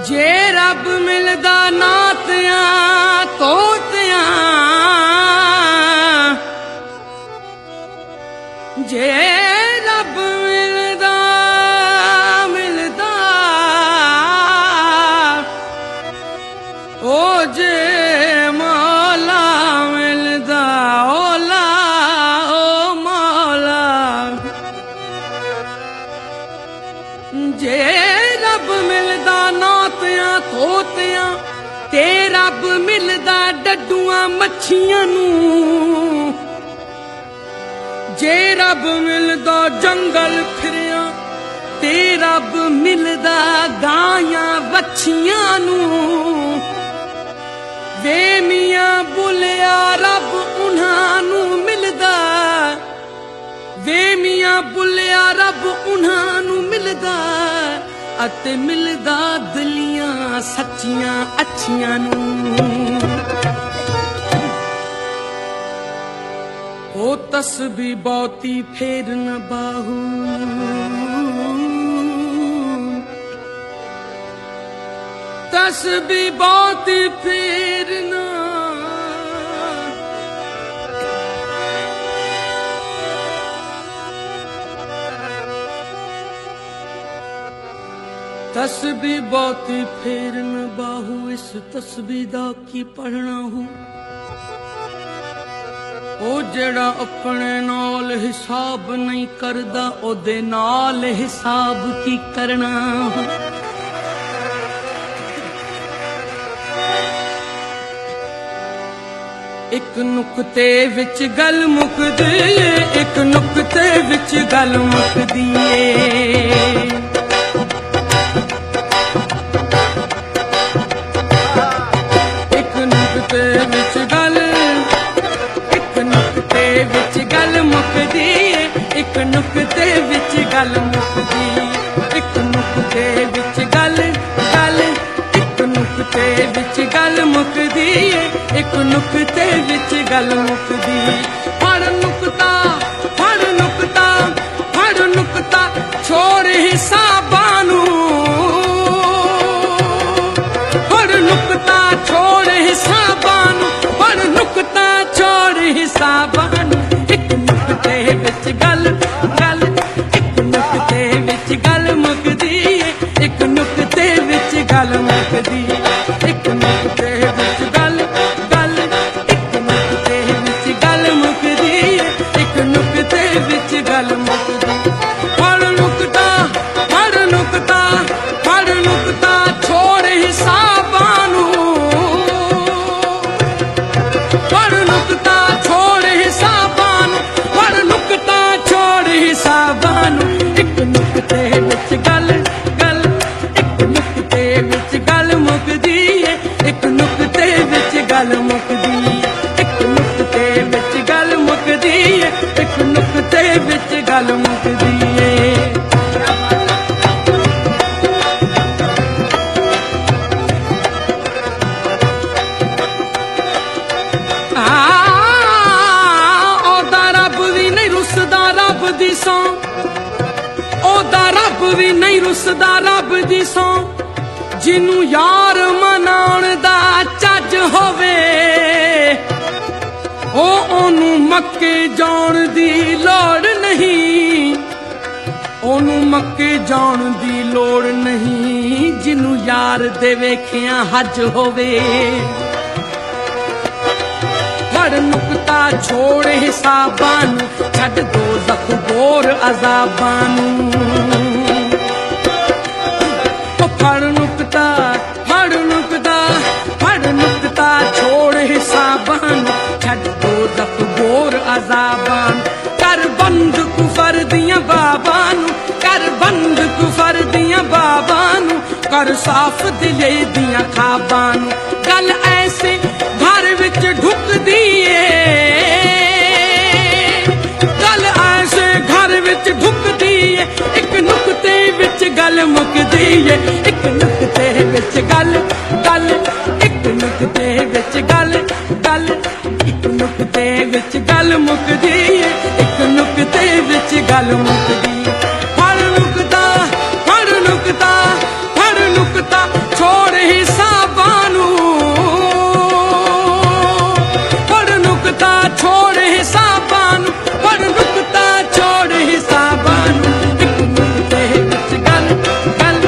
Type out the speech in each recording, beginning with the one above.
जे रब मिलदा नातियां तोतियां, जे रब मिलदा ओ जे मौला मिलदा ओला ओ मौला। जे रब मिलदा नातियां तोतियां ते रब मिलदा डड्डूआं मच्छियां नूं, जे रब मिलदा जंगल फिरियां ते रब मिलदा गायां बच्छियां नूं। वे मियां बुलिया रब उन्हां नूं मिलदा, वे मियां बुलिया रब उन्हां नूं मिलदा, अते मिलदा दिलियां सच्चियां अच्छियां नूं। ओ तस्बी बहुती फेर न बाहू, तस्बी बहुती फेर न, तस्बी बहुती फेर न बाहू। इस तस्बी दा की पढ़ना हो, ओ जेड़ा अपने नाल हिसाब नहीं करदा ओदे नाल हिसाब की करना हो। एक नुक्ते विच गल मुकदी ए, एक नुक्ते विच गल मुकदी ए। एक नुक्ते विच गल, एक नुक्ते विच गल मुकदी ए, एक नुक्ते विच गल मुकदी, एक नुक्ते विच गल गल, एक नुक्ते विच गल मुकदी ए, एक नुक्ते विच गल मुकदी। फड़ नुक्ता फड़ नुक्ता फड़ नुक्ता छोड़ हिसाबां नूं, फड़ नुक्ता छोड़ हिसाबां नूं, फड़ नुक्ता छोड़ हिसाबां नूं। एक नुक्ते विच गल गल, एक नुक्ते विच गल मुकदी ए, एक नुक्ते विच गल मुकदी, एक नुक्ते विच गल गल, एक नुक्ते विच गल मुकदी ए, एक नुक्ते विच गल मुकदी। फड़ नुक्ता फड़ नुक्ता फड़ नुक्ता छोड़ हिसाबां नूं, फड़ नुक्ता छोड़ हिसाबां नूं, फड़ नुक्ता छोड़ हिसाबां नूं। एक नुक्ते विच गल गल, एक नुक्ते विच गल मुकदी ए, एक नुक्ते विच गल मुकदी, एक नुक्ते विच गल मुकदी ए, एक नुक्ते विच गल मुकदी ए। ओदा रब भी नहीं रुसदा रब दी सौं, ओदा रब भी नहीं रुसदा रब दी सौं, जिन्नू यार मनाउण दा चज होवे, ओ ओनू मक्के जाण दी लोड़ नहीं, ओनू मक्के जाण दी लोड़ नहीं, जिन्नू यार दे वेखियां हज होवे। फड़ नुक्ता छोड़ हिसाबां नूं, छड्ड दोज़ख बोर अज़ाबां नूं। फड़ नुक्ता फड़ नुक्ता फड़ नुक्ता छोड़ हिसाबां नूं, छड्ड दोज़ख बोर अज़ाबां नूं। कर बंद कुफर दियां बाबां नूं, कर बंद कुफर दियां बाबां नूं, कर साफ दिले दियां खाबां नूं। गल ऐसे घर विच ढुकदी ए, गल ऐसे घर विच ढुकदी ए, एक नुक्ते विच गल मुकदी ए, एक नुक्ते विच गल गल, एक नुक्ते विच गल गल, एक नुक्ते विच गल मुकदी ए, एक नुक्ते विच गल मुकदी। फड़ नुक्ता फड़ नुक्ता फड़ नुक्ता नुकता छोड़ हिसाबां नूं, पढ़ नुकता छोड़ हिसाबां नूं, पढ़ नुकता छोड़ हिसाबां नूं। एक नुकते विच गल गल,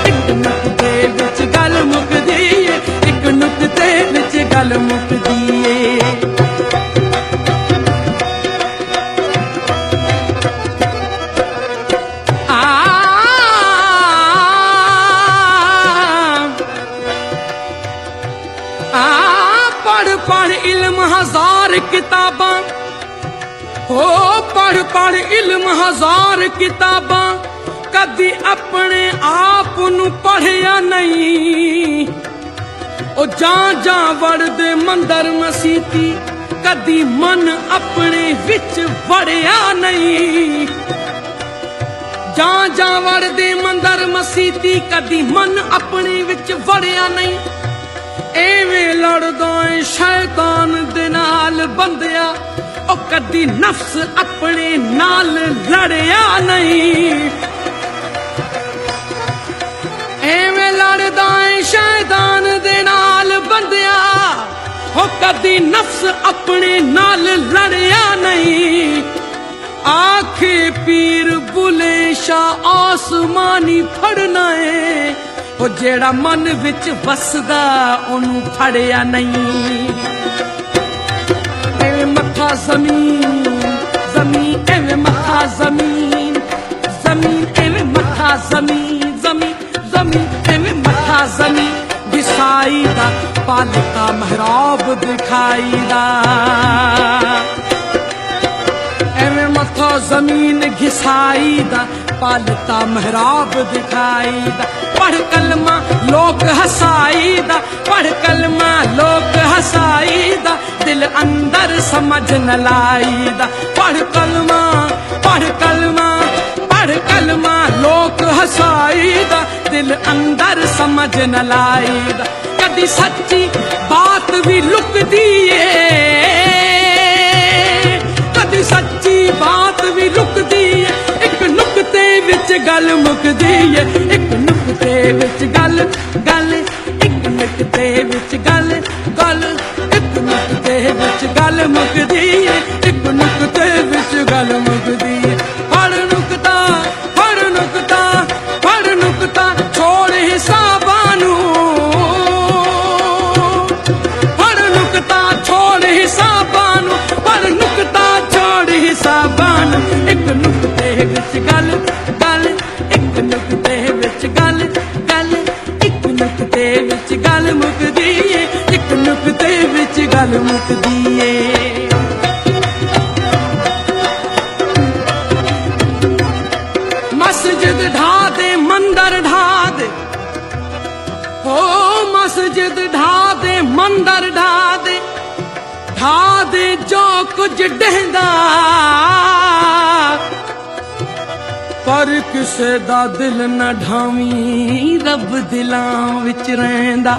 एक नुकते विच गल मुकदी ए, एक नुकते विच गल मुकदी ए। पढ़ इल्म हजार किताबां, हो पढ़ पढ़ इल्म हजार किताबां, कदी अपने आप नूं पढ़िया नहीं। ओ जा वड़दे मंदर मसीती, कदी मन अपने विच वड़िया नहीं। जा वड़दे मंदर मसीती, कदी मन अपने विच वड़िया नहीं। एवें लड़दा ऐ शैतान दे नाल बंदिया, ओ कदी नफ्स अपने नाल लड़िया नहीं। एवें लड़दा ऐ शैतान दे नाल बंदिया, ओ कदी नफ्स अपने नाल लड़िया नहीं। आखे पीर बुले शाह आसमानी फड़ना है, ओ जेड़ा मन विच वसदा ओनू फड़िया नहीं। एवें मथा जमीन जमीन, एवें मथा जमीन जमीन, एवें मथा जमीन जमीन जमीन, एवें मथा जमीन घिसाई दा, पालता महराब दिखाई दा। एवें मथा जमीन घिसाई दा, पालता महराब दिखाई दा। पढ़ कलमा लोक हसाई दा, पढ़ कलमा लोक हसाई दा, दिल अंदर समझ न लाई दा। पढ़ कलमा पढ़ कलमा पढ़ कलमा लोक हसाई दा, दिल अंदर समझ न लाई दा। कदी सच्ची बात भी लुकदी है, कदी सच्ची बात भी लुकदी है। एक नुकते विच गल मुकदी है, एक नुकते विच गल गल, एक नुकते विच गल गल, एक नुकते विच गल मुकदी है, एक नुकते विच गल मुकदी है। पढ़ नुकता पढ़ नुकता पढ़ नुकता छोड़ हिसाबां नूं, पढ़ नुकता छोड़ हिसाबां नूं, पढ़ नुकता छोड़ हिसाबां नूं। एक नुकते विच गल गल, एक नुकते विच गल गल, एक नुकते विच गल मुकदी ए, एक नुकते विच गल मुकदी ए। मस्जिद ढा दे मंदर ढा दे, हो मस्जिद ढा दे मंदर ढा दे, ढा दे जो कुछ डहंदा, पर किसे दा दिल न ढावीं, रब दिलां विच रहिंदा।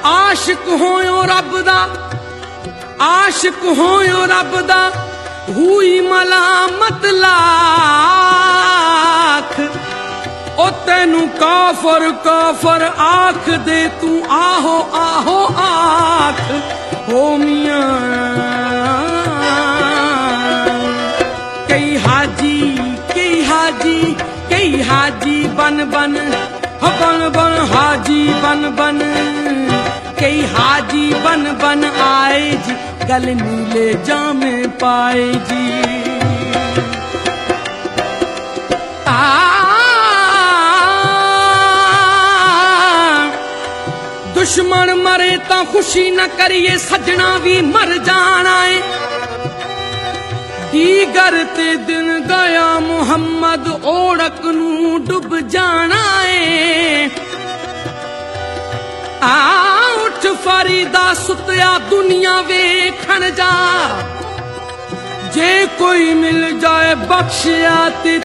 आशिक होयो रब दा, आशिक होयो रब दा, हुई मलामत लाख। ओ तेनू काफर काफर आख दे, तू आहो आहो आख। हो मियां कई हाजी कई हाजी कई हाजी बन बन, हो बन बन हाजी बन बन, कई हाजी बन बन आए जी, गल नीले जामे पाए जी। दुश्मन मरे तां खुशी न करिए, सजना भी मर जाना है। दीगर ते दिन गया मुहम्मद, ओढ़क नू डुब जाना है। उठ फरीदा सुतिया दुनिया वेखण जा, जे कोई मिल जाए बख्शिया ते